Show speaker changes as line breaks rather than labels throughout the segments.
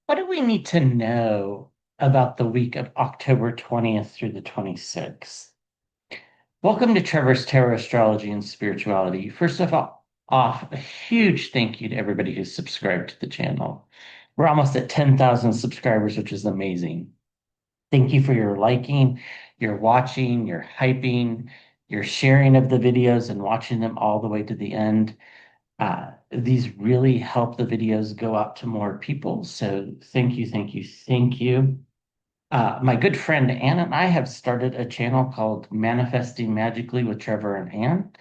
What do we need to know about the week of October 20th through the 26th? Welcome to Trevor's Tarot Astrology and Spirituality. First of all, a huge thank you to everybody who's subscribed to the channel. We're almost at 10,000 subscribers, which is amazing. Thank you for your liking, your watching, your hyping, your sharing of the videos and watching them all the way to the end. These really help the videos go out to more people. So thank you, thank you, thank you. My good friend Ann and I have started a channel called Manifesting Magically with Trevor and Ann.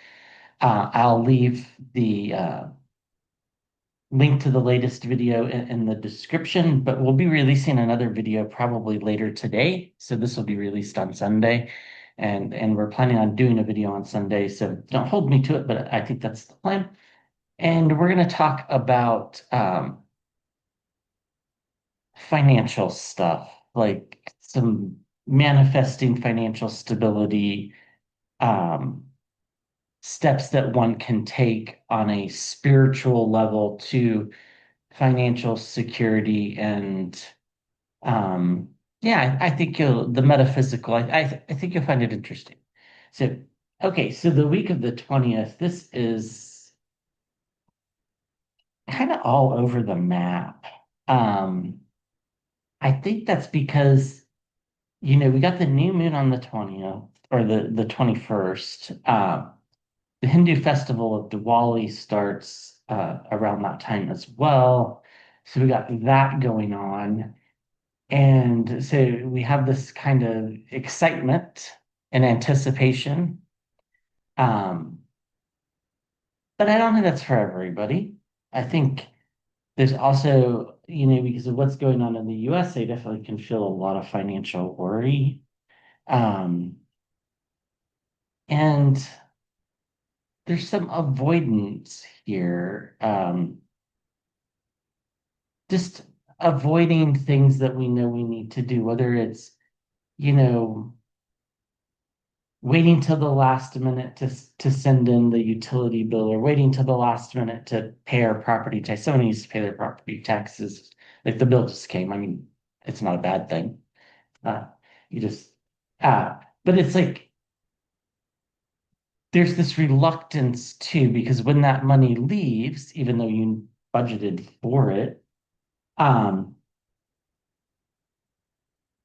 I'll leave the link to the latest video in the description, but we'll be releasing another video probably later today. So this will be released on Sunday. And we're planning on doing a video on Sunday. So don't hold me to it, but I think that's the plan. And we're going to talk about financial stuff, like some manifesting financial stability, um, steps that one can take on a spiritual level to financial security. And um, yeah, I think the metaphysical, I think you'll find it interesting. So, okay, so the week of the 20th, this is kind of all over the map. Um, I think that's because, we got the new moon on the 20th or the 21st. The Hindu festival of Diwali starts around that time as well. So we got that going on. And so we have this kind of excitement and anticipation. Um, but I don't think that's for everybody. I think there's also, because of what's going on in the US, they definitely can feel a lot of financial worry. Um, and there's some avoidance here. Just avoiding things that we know we need to do, whether it's, you know, waiting till the last minute to send in the utility bill or waiting till the last minute to pay our property tax. Someone needs to pay their property taxes. Like the bill just came. I mean, it's not a bad thing. Uh, you just, but it's like there's this reluctance too, because when that money leaves, even though you budgeted for it, um,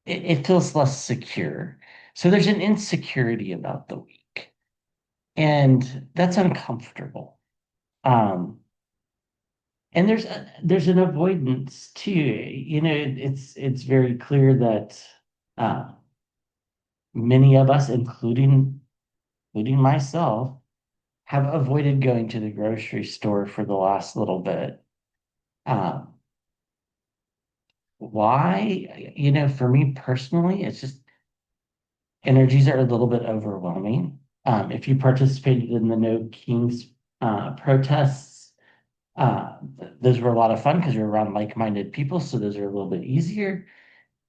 it feels less secure. So there's an insecurity about the week, and that's uncomfortable. Um, and there's an avoidance too. It's very clear that uh, many of us, including myself, have avoided going to the grocery store for the last little bit. Um, why? For me personally, it's just energies are a little bit overwhelming. If you participated in the No Kings protests, those were a lot of fun because you're around like-minded people, so those are a little bit easier.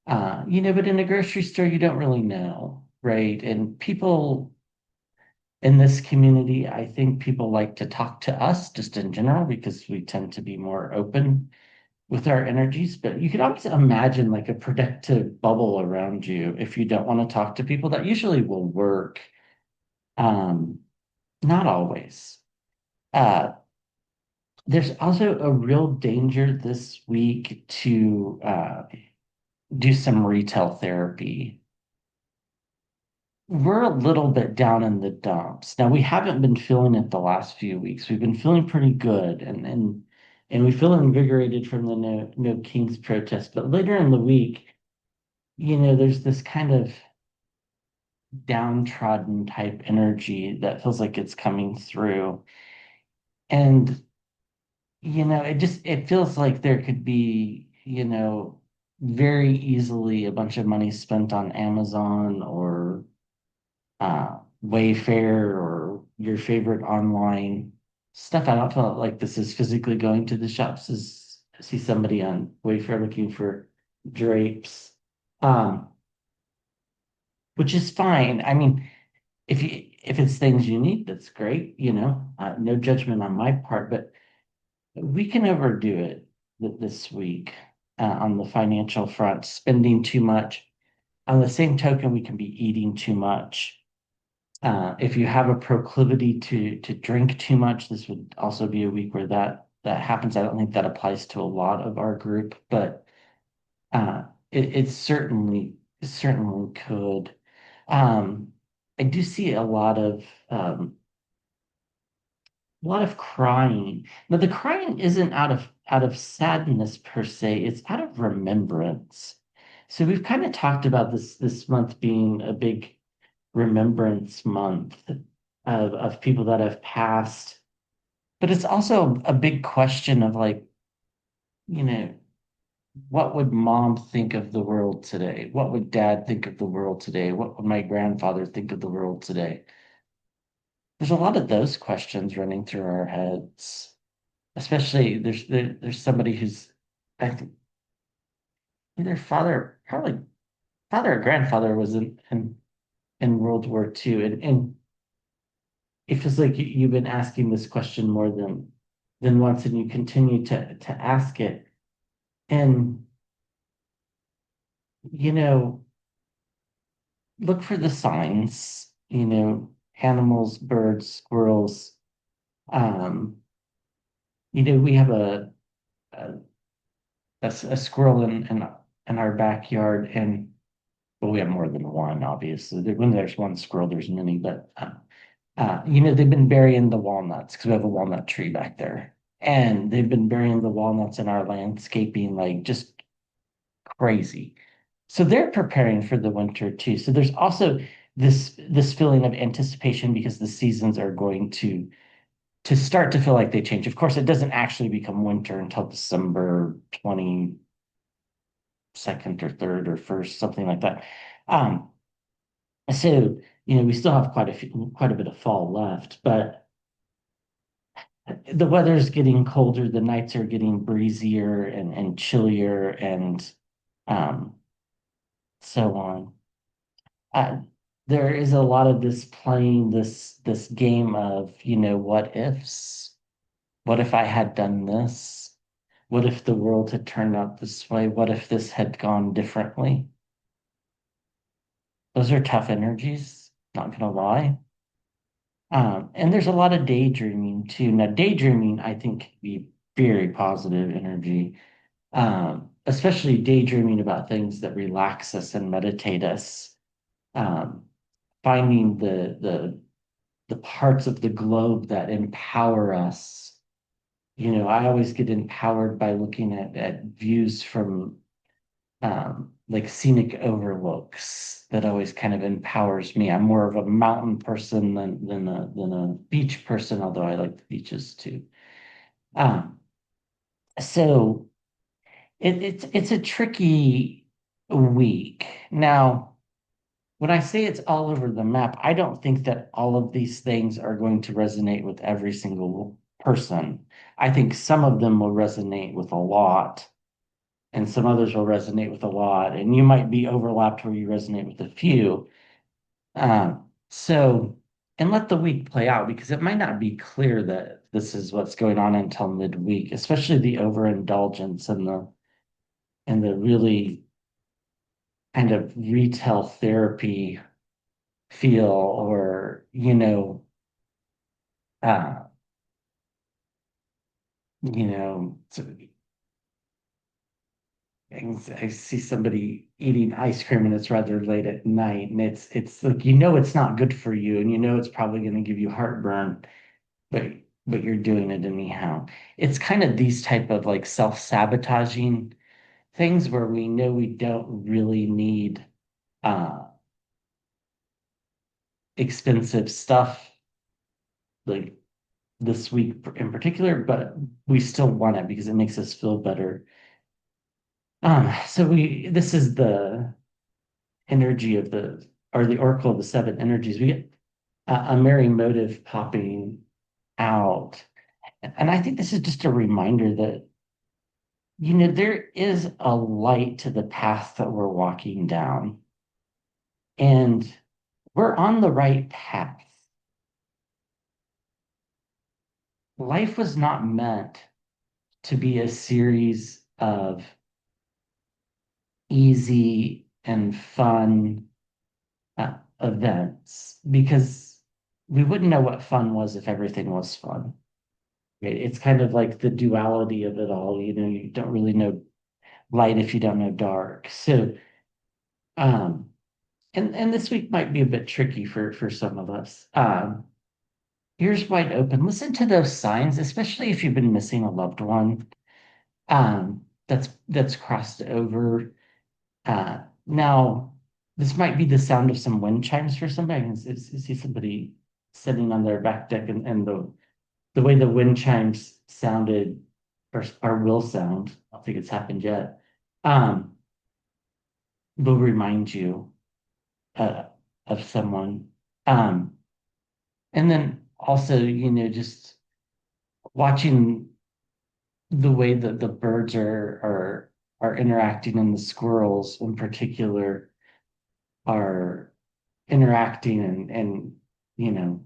But in a grocery store, you don't really know, right? And people in this community, I think people like to talk to us just in general because we tend to be more open with our energies. But you can always imagine like a protective bubble around you if you don't want to talk to people. That usually will work. Um, Not always. Uh, there's also a real danger this week to do some retail therapy. We're a little bit down in the dumps. Now, we haven't been feeling it the last few weeks. We've been feeling pretty good and we feel invigorated from the No Kings protest. But later in the week, there's this kind of downtrodden type energy that feels like it's coming through. And it feels like there could be, very easily a bunch of money spent on Amazon or Wayfair or your favorite online stuff. I don't feel like this is physically going to the shops. I see somebody on Wayfair looking for drapes, um, which is fine. I mean, if it's things you need, that's great. No judgment on my part, but we can overdo it this week. on the financial front, spending too much. On the same token, we can be eating too much. If you have a proclivity to drink too much, this would also be a week where that happens. I don't think that applies to a lot of our group, but it certainly could. Um, I do see a lot of crying. Now the crying isn't out of sadness per se, it's out of remembrance. So we've kind of talked about this month being a big remembrance month of people that have passed. But it's also a big question of like, you know, what would mom think of the world today? What would dad think of the world today? What would my grandfather think of the world today? There's a lot of those questions running through our heads. Especially there's somebody who's I think either probably father or grandfather was in World War II. And it feels like you've been asking this question more than once, and you continue to ask it. And you know, look for the signs, animals, birds, squirrels. Um, we have a, a squirrel in our backyard, and well, we have more than one, obviously. When there's one squirrel, there's many, but they've been burying the walnuts because we have a walnut tree back there. And they've been burying the walnuts in our landscaping like just crazy. So they're preparing for the winter too. So there's also this feeling of anticipation because the seasons are going to start to feel like they change. Of course, it doesn't actually become winter until December 22nd or 3rd or 1st, something like that. Um, so we still have quite a bit of fall left, but the weather's getting colder, the nights are getting breezier and chillier and um, so on. Uh, there is a lot of this playing this game of, what ifs. What if I had done this? What if the world had turned out this way? What if this had gone differently? Those are tough energies, not gonna lie. And there's a lot of daydreaming too. Now, daydreaming, I think, can be very positive energy, especially daydreaming about things that relax us and meditate us. Um, Finding the parts of the globe that empower us. I always get empowered by looking at views from like scenic overlooks. That always kind of empowers me. I'm more of a mountain person than a beach person, although I like the beaches too. Um, so it's a tricky week. Now, when I say it's all over the map, I don't think that all of these things are going to resonate with every single person. I think some of them will resonate with a lot, and some others will resonate with a lot, and you might be overlapped where you resonate with a few. So, and let the week play out because it might not be clear that this is what's going on until midweek, especially the overindulgence and the really kind of retail therapy feel or uh so I see somebody eating ice cream and it's rather late at night and it's like it's not good for you and it's probably going to give you heartburn, but but you're doing it anyhow. It's kind of these type of like self-sabotaging things where we know we don't really need uh expensive stuff like this week in particular, but we still want it because it makes us feel better. So this is the energy of or the oracle of the seven energies. We get a merry motive popping out. And I think this is just a reminder that, there is a light to the path that we're walking down, and we're on the right path. Life was not meant to be a series of easy and fun events because we wouldn't know what fun was if everything was fun. Right? It's kind of like the duality of it all. You don't really know light if you don't know dark. So, um, and this week might be a bit tricky for some of us. Ears wide open. Listen to those signs, especially if you've been missing a loved one. That's crossed over. Now, this might be the sound of some wind chimes for somebody. I can see somebody sitting on their back deck, and the way the wind chimes sounded or will sound, I don't think it's happened yet, um, will remind you uh, of someone. Um, and then also, just watching the way that the birds are interacting and the squirrels in particular are interacting and you know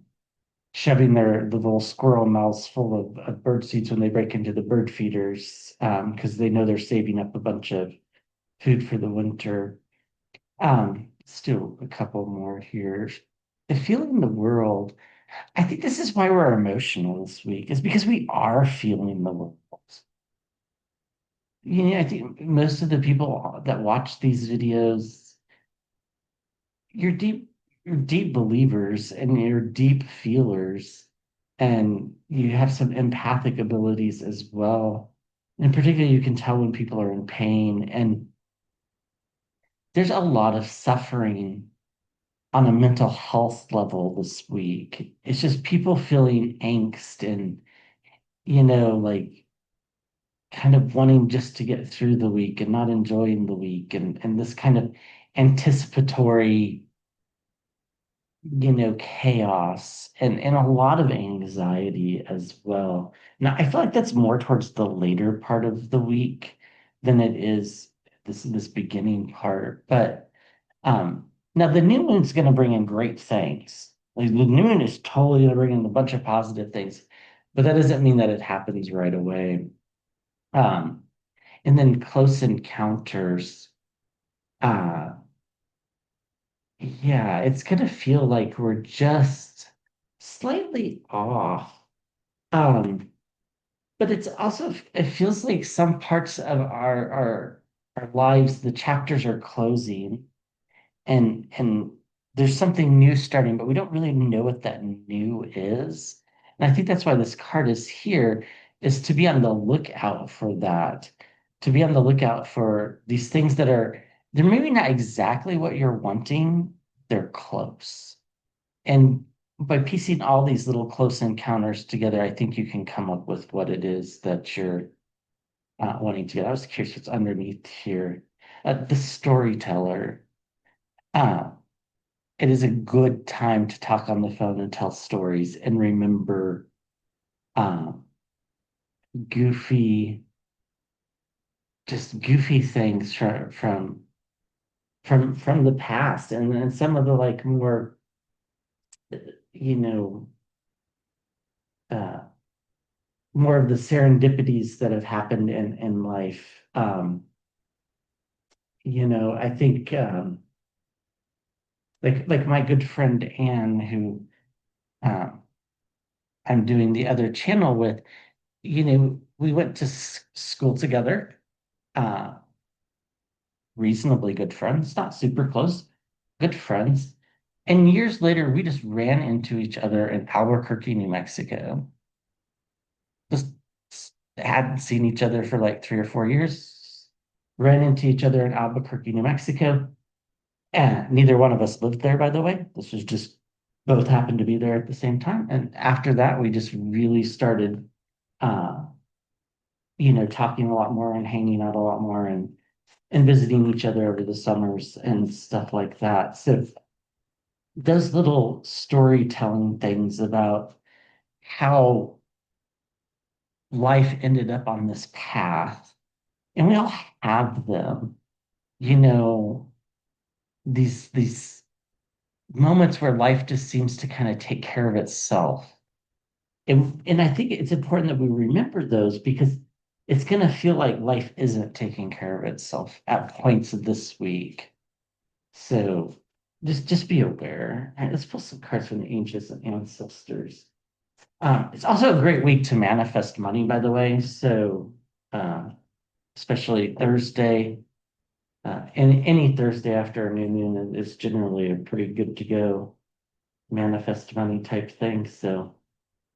shoving the little squirrel mouths full of bird seeds when they break into the bird feeders because they know they're saving up a bunch of food for the winter. Let's do a couple more here. The feeling the world. I think this is why we're emotional this week, is because we are feeling the world. I think most of the people that watch these videos, you're deep believers and you're deep feelers, and you have some empathic abilities as well. In particular, you can tell when people are in pain, and there's a lot of suffering on a mental health level this week. It's just people feeling angst and, like kind of wanting just to get through the week and not enjoying the week and this kind of anticipatory, chaos and a lot of anxiety as well. Now, I feel like that's more towards the later part of the week than it is this beginning part. But now the new moon's going to bring in great things. Like the new moon is totally going to bring in a bunch of positive things, but that doesn't mean that it happens right away. Um, and then close encounters. Uh, yeah, it's gonna feel like we're just slightly off. Um, but it feels like some parts of our lives, the chapters are closing and there's something new starting, but we don't really know what that new is. And I think that's why this card is here, is to be on the lookout for that, to be on the lookout for these things they're maybe not exactly what you're wanting, they're close. And by piecing all these little close encounters together, I think you can come up with what it is that you're wanting to get. I was curious what's underneath here. The storyteller. Uh, it is a good time to talk on the phone and tell stories and remember um, goofy, just goofy things from the past, and then some of the like more, you know, uh, more of the serendipities that have happened in life. I think like my good friend Anne, who um, I'm doing the other channel with. We went to school together, uh, reasonably good friends, not super close, good friends. And years later, we just ran into each other in Albuquerque, New Mexico. Just hadn't seen each other for like 3 or 4 years. Ran into each other in Albuquerque, New Mexico. And neither one of us lived there, by the way. This was just both happened to be there at the same time. And after that, we just really started, uh, talking a lot more and hanging out a lot more and visiting each other over the summers and stuff like that. So those little storytelling things about how life ended up on this path, and we all have them, you know, these moments where life just seems to kind of take care of itself. And I think it's important that we remember those because it's going to feel like life isn't taking care of itself at points of this week. So just be aware. And let's pull some cards from the ancients and ancestors. It's also a great week to manifest money, by the way. So uh, especially Thursday, any Thursday after a new moon is generally a pretty good to go manifest money type thing. So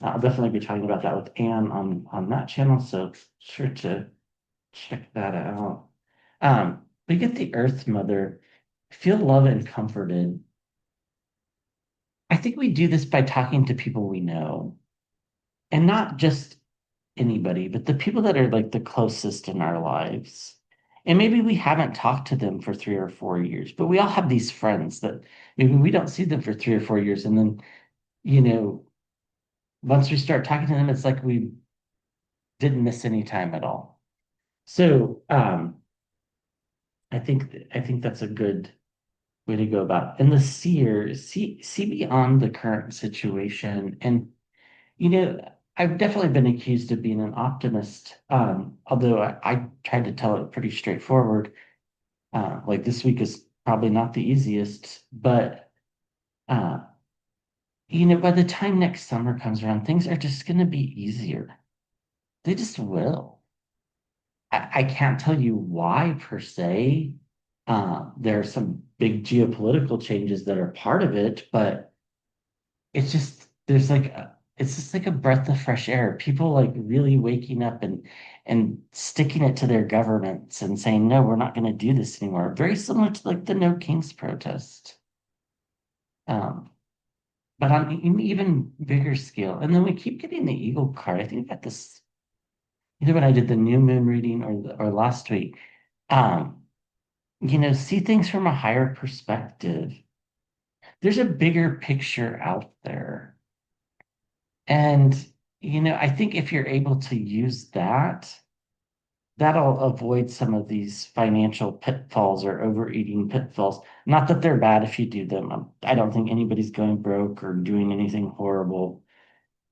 I'll definitely be talking about that with Anne on that channel. So sure to check that out. We get the Earth Mother, feel love and comforted. I think we do this by talking to people we know, and not just anybody, but the people that are like the closest in our lives. And maybe we haven't talked to them for 3 or 4 years, but we all have these friends that maybe we don't see them for 3 or 4 years. And then, you know, once we start talking to them, it's like we didn't miss any time at all. So I think that's a good way to go about it. And the seer, see beyond the current situation. And you know, I've definitely been accused of being an optimist, although I tried to tell it pretty straightforward. Like this week is probably not the easiest, but uh, by the time next summer comes around, things are just going to be easier. They just will. I can't tell you why per se. There are some big geopolitical changes that are part of it, but it's just it's just like a breath of fresh air. People like really waking up and sticking it to their governments and saying, no, we're not going to do this anymore. Very similar to like the No Kings protest. Um, but on an even bigger scale. And then we keep getting the Eagle card. I think I got this either when I did the new moon reading or last week. Um, see things from a higher perspective. There's a bigger picture out there. And, I think if you're able to use that, that'll avoid some of these financial pitfalls or overeating pitfalls. Not that they're bad if you do them. I don't think anybody's going broke or doing anything horrible.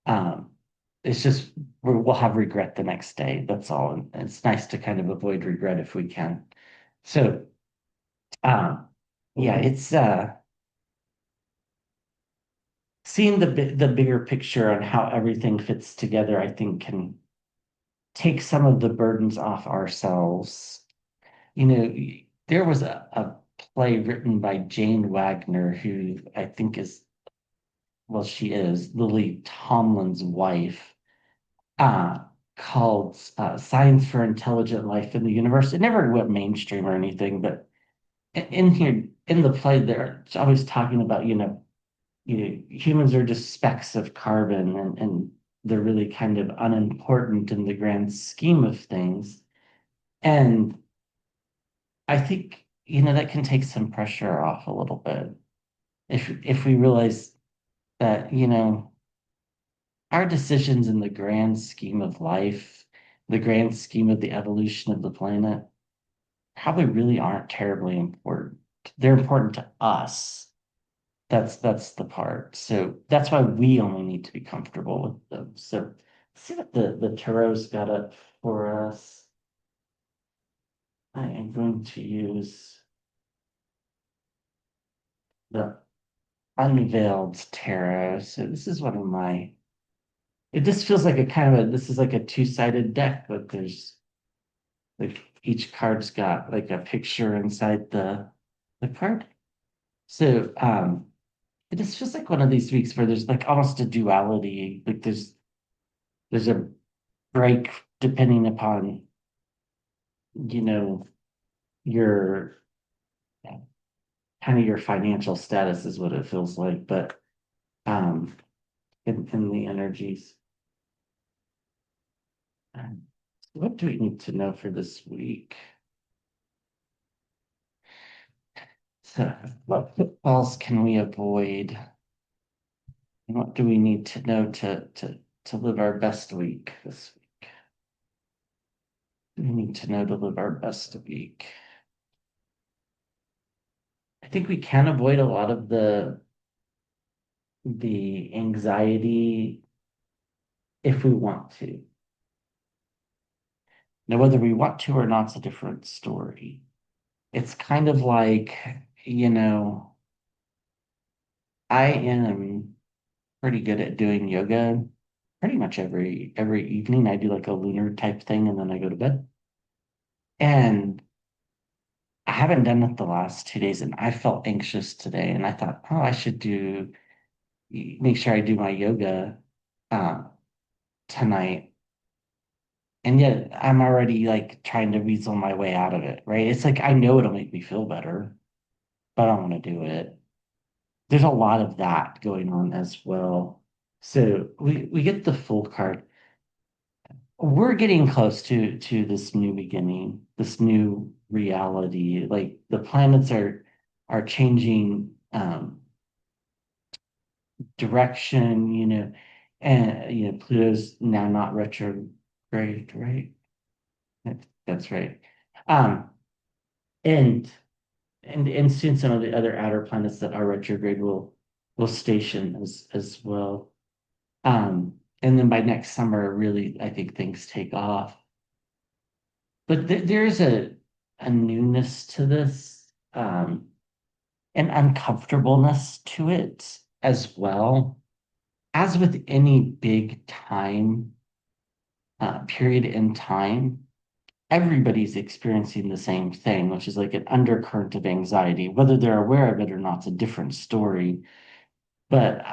Um, it's just we'll have regret the next day. That's all. And it's nice to kind of avoid regret if we can. So, um, yeah, it's seeing the bigger picture on how everything fits together, I think can take some of the burdens off ourselves. There was a play written by Jane Wagner, who I think well, she is Lily Tomlin's wife, uh, called Science for Intelligent Life in the Universe. It never went mainstream or anything, but in here, in the play, they're always talking about, humans are just specks of carbon and they're really kind of unimportant in the grand scheme of things. And I think, that can take some pressure off a little bit if we realize that, our decisions in the grand scheme of life, the grand scheme of the evolution of the planet, probably really aren't terribly important. They're important to us. That's the part. So that's why we only need to be comfortable with them. So let's see what the tarot's got up for us. I am going to use the Unveiled Tarot. So this is one of my. It just feels like a kind of this is like a two-sided deck, but there's like each card's got like a picture inside the card. So it just feels like one of these weeks where there's like almost a duality. Like there's a break depending upon, you know, your kind of your financial status is what it feels like, but um in the energies. Um, what do we need to know for this week? So what pitfalls can we avoid? And what do we need to know to live our best week this week? We need to know to live our best week. I think we can avoid a lot of the anxiety if we want to. Now, whether we want to or not is a different story. It's kind of like, you know, I am pretty good at doing yoga. Pretty much every evening I do like a lunar type thing and then I go to bed. And I haven't done it the last 2 days and I felt anxious today and I thought, oh, I should do make sure I do my yoga uh, tonight. And yet I'm already like trying to weasel my way out of it, right? It's like I know it'll make me feel better, but I don't want to do it. There's a lot of that going on as well. So we get the full card. We're getting close to this new beginning, this new reality. Like the planets are changing direction, and Pluto's now not retrograde, right? That's right. Um, and and soon some of the other outer planets that are retrograde will station as well. And then by next summer, really, I think things take off. But there's a newness to this, an uncomfortableness to it as well. As with any big time period in time, everybody's experiencing the same thing, which is like an undercurrent of anxiety. Whether they're aware of it or not, it's a different story. But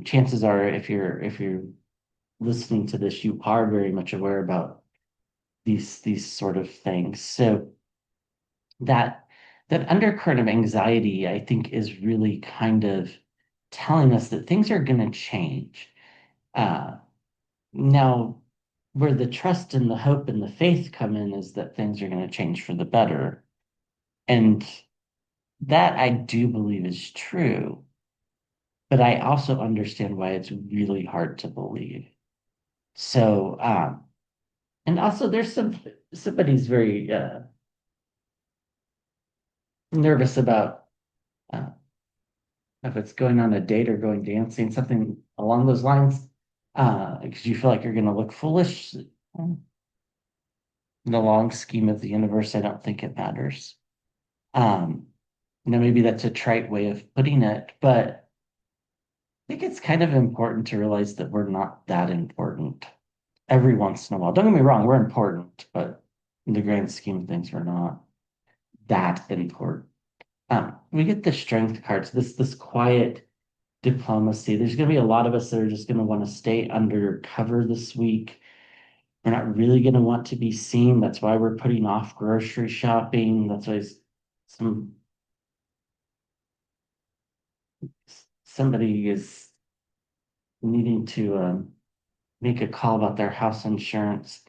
chances are, if you're listening to this, you are very much aware about these sort of things. So that that undercurrent of anxiety, I think, is really kind of telling us that things are going to change. Uh, Now, where the trust and the hope and the faith come in is that things are going to change for the better. And that I do believe is true, but I also understand why it's really hard to believe. So, and also there's somebody's very nervous about uh, if it's going on a date or going dancing, something along those lines, because you feel like you're going to look foolish. In the long scheme of the universe, I don't think it matters. Um, Maybe that's a trite way of putting it, but I think it's kind of important to realize that we're not that important every once in a while. Don't get me wrong, we're important, but in the grand scheme of things, we're not that important. We get the strength cards, this quiet diplomacy. There's going to be a lot of us that are just going to want to stay under cover this week. We're not really going to want to be seen. That's why we're putting off grocery shopping. That's why some somebody is needing to make a call about their house insurance.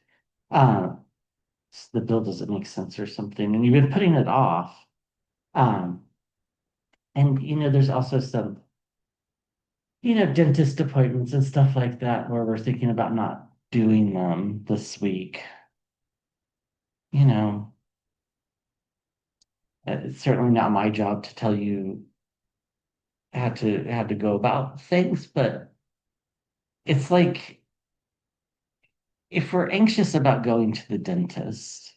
Uh, the bill doesn't make sense or something, and you've been putting it off. Um, and there's also some, dentist appointments and stuff like that where we're thinking about not doing them this week. You know, it's certainly not my job to tell you how to go about things, but it's like if we're anxious about going to the dentist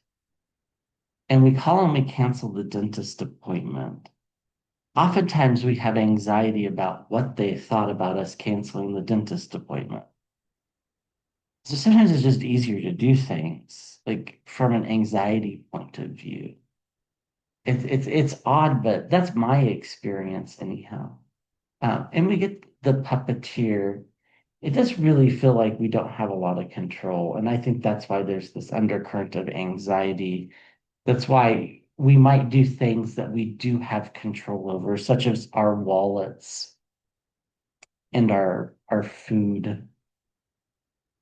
and we call and we cancel the dentist appointment, oftentimes we have anxiety about what they thought about us canceling the dentist appointment. So sometimes it's just easier to do things like from an anxiety point of view. It's odd, but that's my experience anyhow. And we get the puppeteer. It does really feel like we don't have a lot of control. And I think that's why there's this undercurrent of anxiety. That's why we might do things that we do have control over, such as our wallets and our food.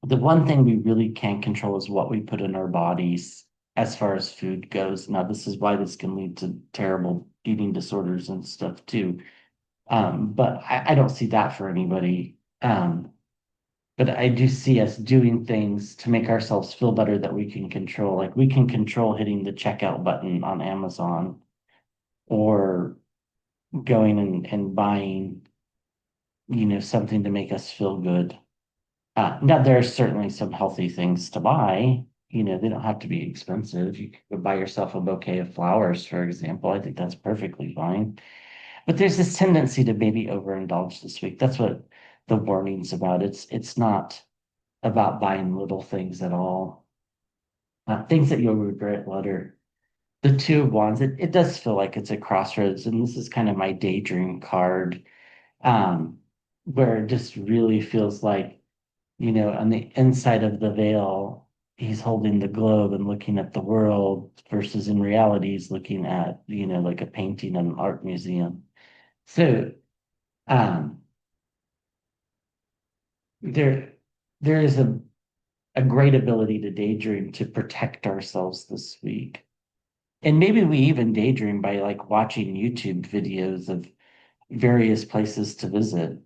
The one thing we really can't control is what we put in our bodies as far as food goes. Now, this is why this can lead to terrible eating disorders and stuff too. But I don't see that for anybody. But I do see us doing things to make ourselves feel better that we can control. Like we can control hitting the checkout button on Amazon or going and buying, something to make us feel good. Now, there are certainly some healthy things to buy, they don't have to be expensive. You could go buy yourself a bouquet of flowers, for example. I think that's perfectly fine. But there's this tendency to maybe overindulge this week. That's what the warning's about. It's not about buying little things at all. Things that you'll regret later. The Two of Wands, it does feel like it's a crossroads, and this is kind of my daydream card, um, where it just really feels like, on the inside of the veil, he's holding the globe and looking at the world, versus in reality, he's looking at, like a painting in an art museum. So, um, there, there is a great ability to daydream to protect ourselves this week. And maybe we even daydream by like watching YouTube videos of various places to visit.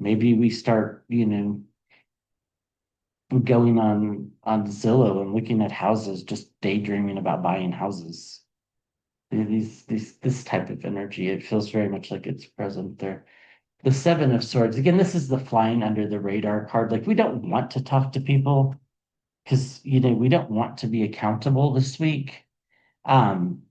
Maybe we start, going on Zillow and looking at houses, just daydreaming about buying houses. This type of energy, it feels very much like it's present there. The Seven of Swords, again, this is the flying under the radar card. Like we don't want to talk to people because we don't want to be accountable this week. Um,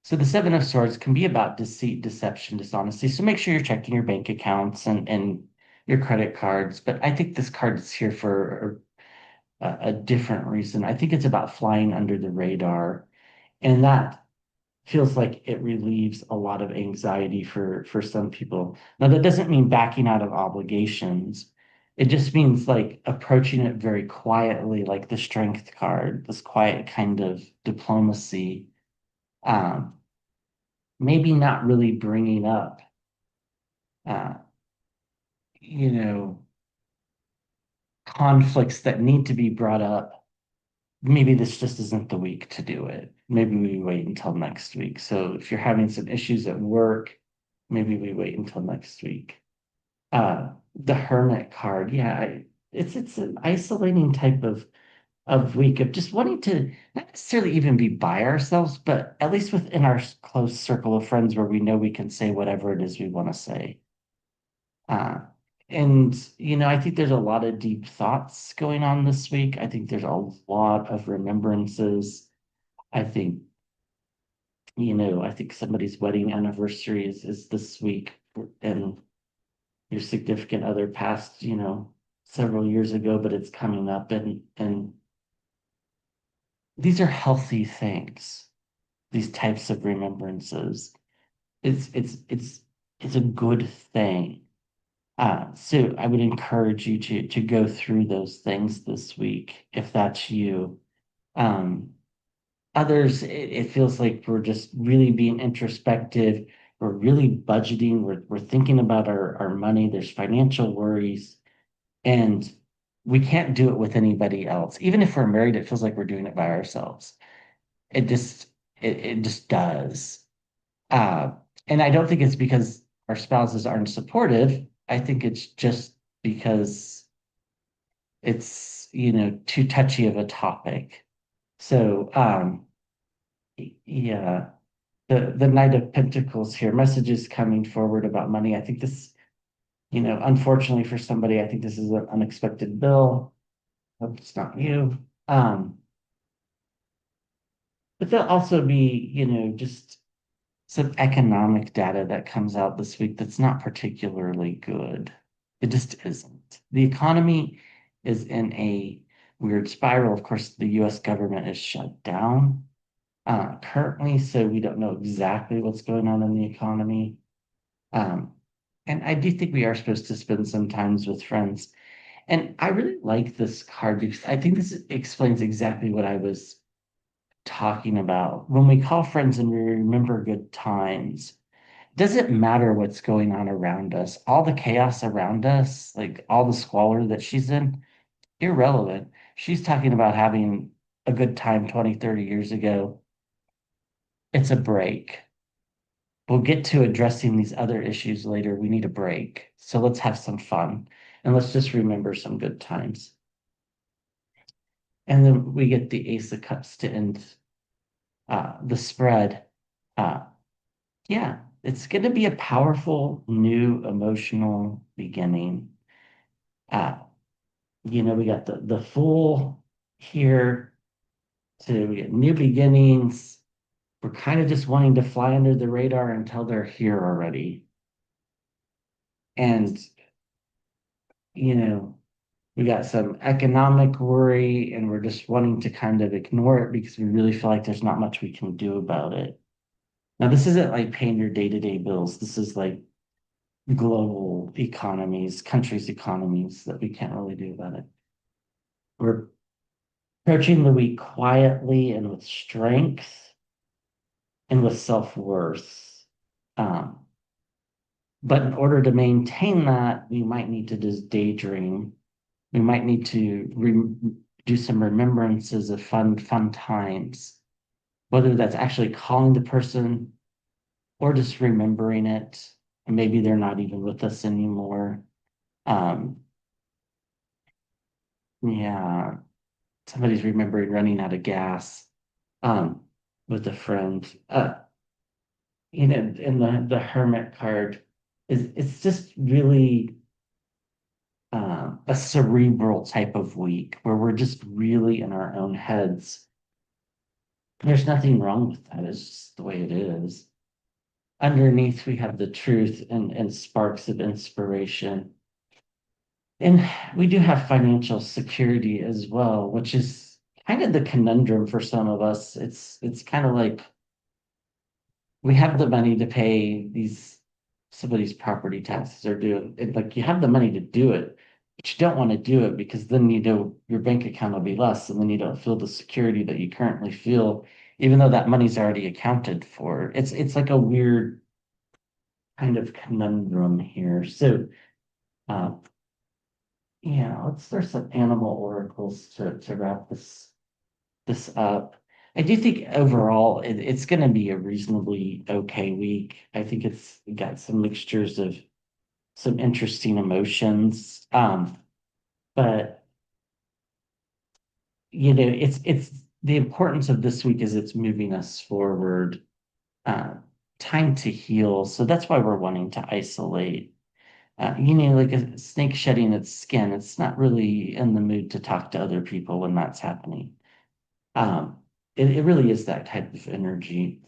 so the Seven of Swords can be about deceit, deception, dishonesty. So make sure you're checking your bank accounts and your credit cards. But I think this card is here for a different reason. I think it's about flying under the radar, and that feels like it relieves a lot of anxiety for some people. Now, that doesn't mean backing out of obligations. It just means like approaching it very quietly, like the Strength card, this quiet kind of diplomacy. Um, Maybe not really bringing up, uh, you know, conflicts that need to be brought up. Maybe this just isn't the week to do it. Maybe we wait until next week. So if you're having some issues at work, maybe we wait until next week. The Hermit card, yeah, it's an isolating type of week of just wanting to not necessarily even be by ourselves, but at least within our close circle of friends where we know we can say whatever it is we want to say. Uh, and, I think there's a lot of deep thoughts going on this week. I think there's a lot of remembrances. I think, I think somebody's wedding anniversary is this week, and your significant other passed, several years ago, but it's coming up, and these are healthy things, these types of remembrances. It's a good thing. So I would encourage you to go through those things this week if that's you. Um, Others, it feels like we're just really being introspective. We're really budgeting. We're thinking about our money. There's financial worries, and we can't do it with anybody else. Even if we're married, it feels like we're doing it by ourselves. It just it just does. Uh, and I don't think it's because our spouses aren't supportive. I think it's just because it's, too touchy of a topic. So, yeah, the Knight of Pentacles here, messages coming forward about money. I think this, unfortunately for somebody, I think this is an unexpected bill. Hope it's not you. But there'll also be, just some economic data that comes out this week that's not particularly good. It just isn't. The economy is in a weird spiral. Of course, the US government is shut down currently, so we don't know exactly what's going on in the economy. Um, and I do think we are supposed to spend some times with friends. And I really like this card because I think this explains exactly what I was talking about. When we call friends and we remember good times, doesn't matter what's going on around us, all the chaos around us, like all the squalor that she's in, irrelevant. She's talking about having a good time 20, 30 years ago. It's a break. We'll get to addressing these other issues later. We need a break. So let's have some fun and let's just remember some good times. And then we get the Ace of Cups to end the spread. Uh, yeah, it's going to be a powerful new emotional beginning. Uh, We got the Fool here, so we get new beginnings. We're kind of just wanting to fly under the radar until they're here already. And, you know, we got some economic worry and we're just wanting to kind of ignore it because we really feel like there's not much we can do about it. Now, this isn't like paying your day-to-day bills. This is like global economies, countries' economies that we can't really do about it. We're approaching the week quietly and with strength and with self-worth. Um, but in order to maintain that, we might need to just daydream. We might need to do some remembrances of fun times, whether that's actually calling the person or just remembering it. And maybe they're not even with us anymore. Um, yeah, somebody's remembering running out of gas um, with a friend. And the Hermit card is it's just really a cerebral type of week where we're just really in our own heads. There's nothing wrong with that. It's just the way it is. Underneath, we have the truth and sparks of inspiration. And we do have financial security as well, which is kind of the conundrum for some of us. It's kind of like we have the money to pay these somebody's property taxes are due. Like you have the money to do it, but you don't want to do it because then your bank account will be less, and then you don't feel the security that you currently feel, even though that money's already accounted for. It's like a weird kind of conundrum here. So uh, yeah, let's start some animal oracles to wrap this up. I do think overall it's going to be a reasonably okay week. I think it's got some mixtures of some interesting emotions. But it's the importance of this week is it's moving us forward, uh, time to heal. So that's why we're wanting to isolate. Like a snake shedding its skin, it's not really in the mood to talk to other people when that's happening. Um, it really is that type of energy.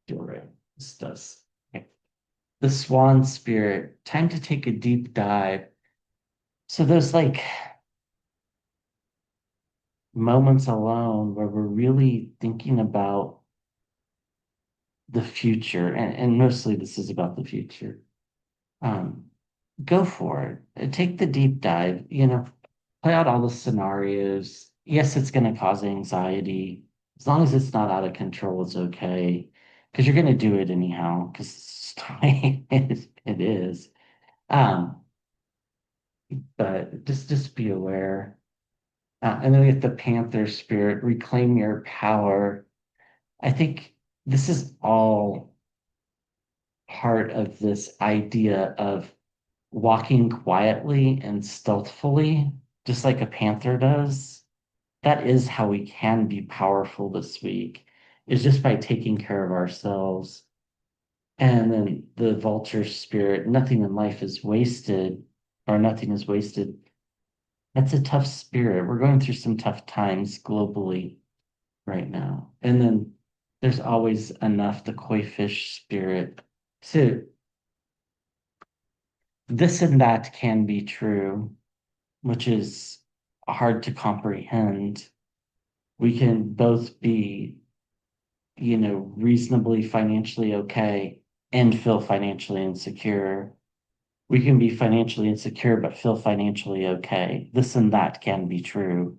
All right, this does. Okay. The swan spirit, time to take a deep dive. So those like moments alone where we're really thinking about the future, and mostly this is about the future. Um, Go for it. Take the deep dive, play out all the scenarios. Yes, it's going to cause anxiety. As long as it's not out of control, it's okay. Because you're going to do it anyhow, because it is. Um, but just be aware. And then we have the Panther spirit, reclaim your power. I think this is all part of this idea of walking quietly and stealthily, just like a panther does. That is how we can be powerful this week, is just by taking care of ourselves. And then the vulture spirit, nothing in life is wasted, or nothing is wasted. That's a tough spirit. We're going through some tough times globally right now. And then there's always enough, the koi fish spirit. So this and that can be true, which is hard to comprehend. We can both be, reasonably financially okay and feel financially insecure. We can be financially insecure but feel financially okay. This and that can be true.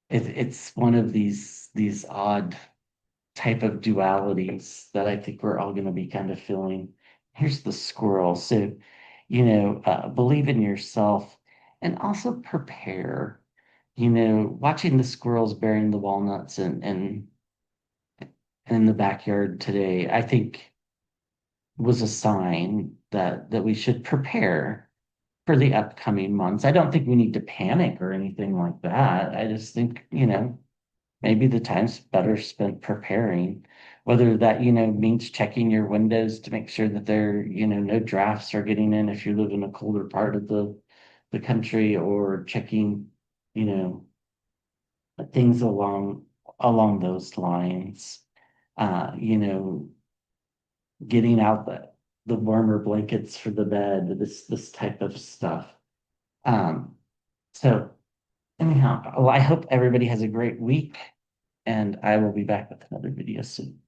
It's one of these odd type of dualities that I think we're all going to be kind of feeling. Here's the squirrel. So, believe in yourself and also prepare. Watching the squirrels burying the walnuts and in the backyard today, I think was a sign that we should prepare for the upcoming months. I don't think we need to panic or anything like that. I just think, maybe the time's better spent preparing, whether that, means checking your windows to make sure that there, no drafts are getting in if you live in a colder part of the country, or checking, you know, things along those lines. Uh, you know, Getting out the warmer blankets for the bed, this type of stuff. Um, so anyhow, well, I hope everybody has a great week, and I will be back with another video soon.